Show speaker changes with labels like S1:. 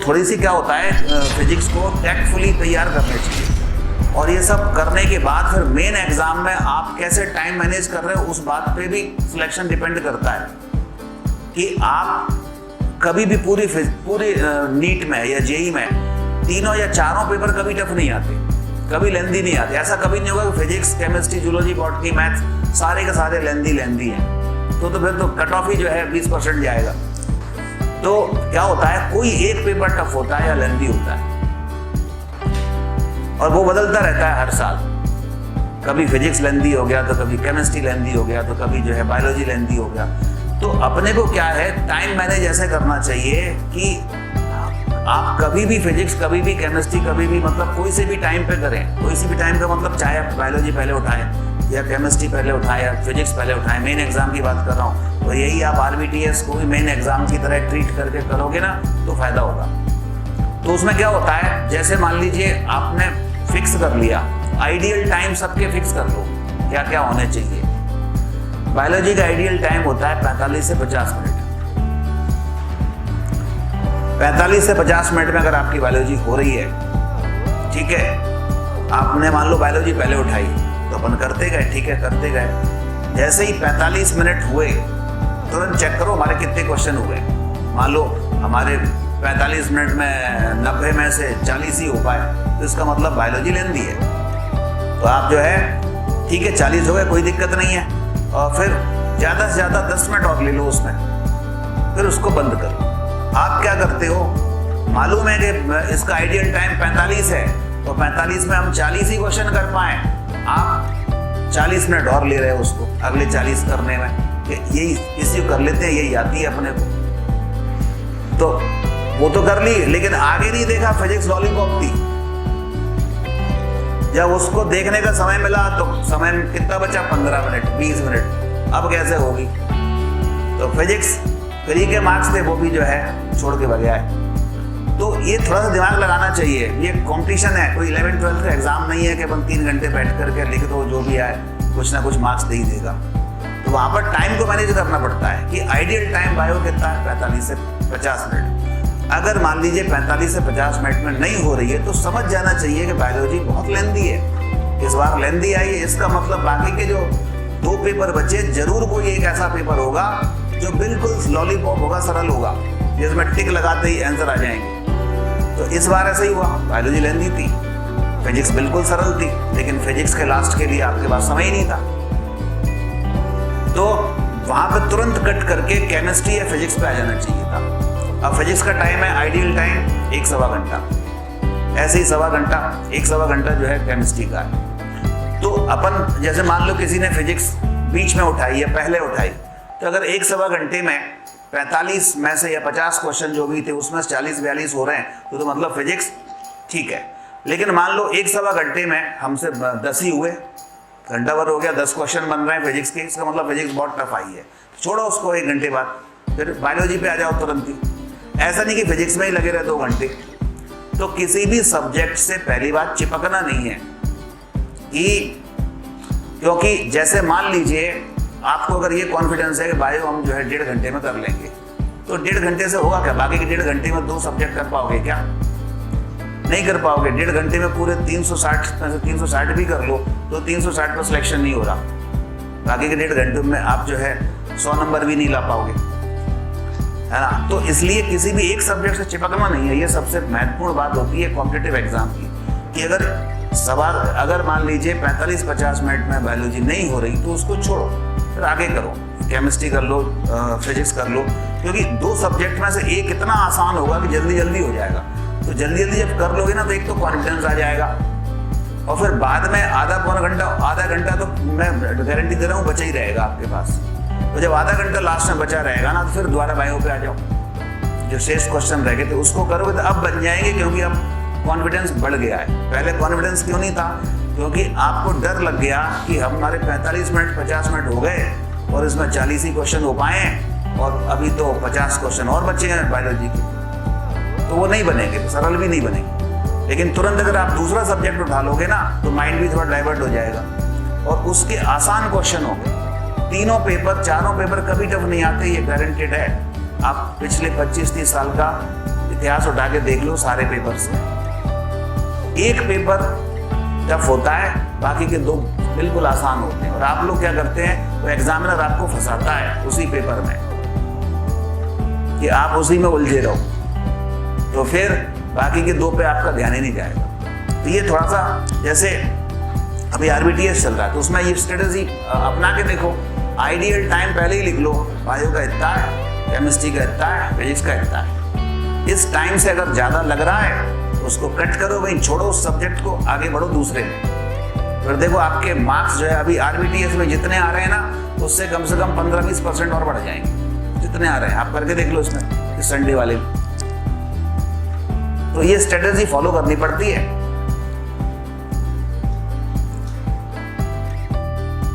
S1: थोड़ी सी क्या होता है, फिजिक्स को टैक्टफुली तैयार करने चाहिए। और ये सब करने के बाद फिर मेन एग्जाम में आप कैसे टाइम मैनेज कर रहे हो उस बात पे भी सिलेक्शन डिपेंड करता है कि आप कभी भी पूरी नीट में या जेई में तीनों या चारों पेपर कभी टफ नहीं आते, कभी लेंदी नहीं आते। ऐसा कभी नहीं होगा कि physics, chemistry, zoology, botany, maths सारे के सारे लेंदी हैं। तो फिर तो कट ऑफ ही जो है 20% जाएगा। तो क्या होता है, कोई एक पेपर टफ होता है या लेंदी होता है और वो बदलता रहता है हर साल। कभी फिजिक्स लेंदी हो गया तो कभी केमिस्ट्री लेंदी हो गया तो कभी जो है बायोलॉजी लेंदी हो गया। तो अपने को क्या है, टाइम मैनेज ऐसे करना चाहिए कि आप कभी भी फिजिक्स, कभी भी केमिस्ट्री, कभी भी मतलब कोई से भी टाइम पे करें। कोई से भी टाइम का मतलब चाहे आप बायोलॉजी पहले उठाएं या केमिस्ट्री पहले उठाएं या फिजिक्स पहले उठाएं, मेन एग्जाम की बात कर रहा हूँ, तो यही आप RBTS को भी मेन एग्जाम की तरह ट्रीट करके करोगे ना तो फायदा होगा। तो उसमें क्या होता है, जैसे मान लीजिए आपने फिक्स कर लिया, आइडियल टाइम सबके फिक्स कर लो क्या क्या होने चाहिए। बायोलॉजी का आइडियल टाइम होता है 45 से 50 मिनट। 45 से 50 मिनट में अगर आपकी बायोलॉजी हो रही है, ठीक है, आपने मान लो बायोलॉजी पहले उठाई तो अपन करते गए, ठीक है, करते गए। जैसे ही 45 मिनट हुए तुरंत चेक करो हमारे कितने क्वेश्चन हुए। मान लो हमारे 45 मिनट में 90 में से 40 ही हो पाए तो इसका मतलब बायोलॉजी लेंदी है। तो आप जो है ठीक है 40 हो गए, कोई दिक्कत नहीं है, और फिर ज़्यादा से ज़्यादा 10 मिनट और ले लो उसमें, फिर उसको बंद करो। आप क्या करते हो, मालूम है कि इसका आइडियल टाइम 45 है तो 45 में हम 40 ही क्वेश्चन कर पाए, आप 40 मिनट और ले रहे हो उसको अगले 40 करने में, कि यही इसी कर लेते हैं, यही आती है अपने को। तो वो तो कर ली, लेकिन आगे नहीं देखा फिजिक्स लॉलीपॉप थी। जब उसको देखने का समय मिला तो समय कितना बचा, 15 मिनट, 20 मिनट, अब कैसे होगी। तो फिजिक्स फ्री के मार्क्स थे वो भी जो है छोड़ के बगया है। तो ये थोड़ा सा दिमाग लगाना चाहिए, ये कंपटीशन है, कोई 11th-12th का एग्जाम नहीं है कि अपन 3 घंटे बैठ करके लिख दो, जो भी आए कुछ ना कुछ मार्क्स दे ही देगा। तो वहाँ पर टाइम को मैनेज करना पड़ता है कि आइडियल टाइम बायो कितना है, 45 से 50 मिनट। अगर मान लीजिए 45 से 50 मिनट में नहीं हो रही है तो समझ जाना चाहिए कि बायोलॉजी बहुत लेंदी है, इस बार लेंदी आई है, इसका मतलब बाकी के जो 2 पेपर बचे जरूर कोई एक ऐसा पेपर होगा जो बिल्कुल लॉलीपॉप होगा, सरल होगा, जिसमें टिक लगाते ही आंसर आ जाएंगे। तो इस बार ऐसा ही हुआ, बायोलॉजी लेंदी थी, फिजिक्स बिल्कुल सरल थी, लेकिन फिजिक्स के लास्ट के लिए आपके पास समय ही नहीं था। तो वहां पे तुरंत कट करके केमिस्ट्री या फिजिक्स पे आ जाना चाहिए था। अब फिजिक्स का टाइम है, आइडियल टाइम 1-1.25 घंटा, ऐसे ही 1.25 घंटा, 1-1.25 घंटा जो है केमिस्ट्री का है। तो अपन जैसे मान लो किसी ने फिजिक्स बीच में उठाई या पहले उठाई, तो अगर 1-1.25 घंटे में 45 में से या 50 क्वेश्चन जो भी थे उसमें 40-42 हो रहे हैं तो मतलब फिजिक्स ठीक है। लेकिन मान लो 1-1.25 घंटे में हमसे 10 ही हुए, घंटा भर हो गया, 10 क्वेश्चन बन रहे हैं फिजिक्स के, इसका मतलब फिजिक्स बहुत टफ आई है, छोड़ो उसको 1 घंटे बाद, फिर बायोलॉजी पे आ जाओ तुरंत ही। ऐसा नहीं कि फिजिक्स में ही लगे रहे 2 घंटे। तो किसी भी सब्जेक्ट से पहली बात चिपकना नहीं है कि, क्योंकि जैसे मान लीजिए आपको अगर ये कॉन्फिडेंस है कि बायो हम जो है 1.5 घंटे में कर लेंगे, तो 1.5 घंटे से होगा क्या, बाकी के 1.5 घंटे में 2 सब्जेक्ट कर पाओगे क्या, नहीं कर पाओगे। 1.5 घंटे में पूरे 360 में से 360 भी कर लो तो 360 पर सिलेक्शन नहीं हो रहा, बाकी के 1.5 घंटे में आप जो है 100 नंबर भी नहीं ला पाओगे, है ना। तो इसलिए किसी भी एक सब्जेक्ट से चिपकना नहीं है, ये सबसे महत्वपूर्ण बात होती है कॉम्पिटिटिव एग्जाम की, कि अगर मान लीजिए 45-50 मिनट में बायोलॉजी नहीं हो रही तो उसको छोड़ो, फिर आगे करो, केमिस्ट्री कर लो, फिजिक्स कर लो, क्योंकि 2 सब्जेक्ट में से एक इतना आसान होगा कि जल्दी जल्दी हो जाएगा। तो जल्दी जल्दी जब कर लोगे ना तो एक तो कॉन्फिडेंस आ जाएगा, और फिर बाद में आधा घंटा तो मैं गारंटी दे रहा हूँ बचा ही रहेगा आपके पास। तो जब आधा घंटा लास्ट में बचा रहेगा ना तो फिर दोबारा बायो पे आ जाओ, जो शेष क्वेश्चन रह गए थे उसको करोगे तो अब बन जाएंगे, क्योंकि अब कॉन्फिडेंस बढ़ गया है। पहले कॉन्फिडेंस क्यों नहीं था, क्योंकि आपको डर लग गया कि हमारे 45 मिनट 50 मिनट हो गए और इसमें 40 ही क्वेश्चन हो पाए और अभी तो 50 क्वेश्चन और बचे हैं बायोलॉजी के, तो वो नहीं बनेंगे, सरल भी नहीं बनेंगे। लेकिन तुरंत अगर आप दूसरा सब्जेक्ट उठा लोगे ना तो माइंड भी थोड़ा डाइवर्ट हो जाएगा और उसके आसान क्वेश्चन होंगे। 3 पेपर 4 पेपर कभी टफ नहीं आते, ये गारंटेड है। आप पिछले 25-30 साल का इतिहास उठा के देख लो सारे पेपर्स में, एक पेपर टफ होता है, बाकी के 2 बिल्कुल आसान होते हैं। और आप लोग क्या करते हैं, वो एग्जामिनर आपको फंसाता है उसी पेपर में कि आप उसी में उलझे रहो, तो फिर बाकी के 2 पे आपका ध्यान ही नहीं जाएगा। तो ये थोड़ा सा, जैसे अभी RBTS चल रहा है तो उसमें ये स्ट्रेटेजी अपना के देखो, आइडियल टाइम पहले ही लिख लो, बायो का इतना है, केमिस्ट्री का इतना है, फिजिक्स का इतना है। इस टाइम से अगर ज़्यादा लग रहा है उसको कट करो, वहीं छोड़ो उस सब्जेक्ट को, आगे बढ़ो दूसरे में। फिर देखो आपके मार्क्स जो है अभी RBTS में जितने आ रहे हैं ना, उससे कम से कम 15-20% और बढ़ जाएंगे जितने आ रहे हैं। आप करके देख लो इसमें, इस संडे वाले में। तो ये स्ट्रेटेजी फॉलो करनी पड़ती है।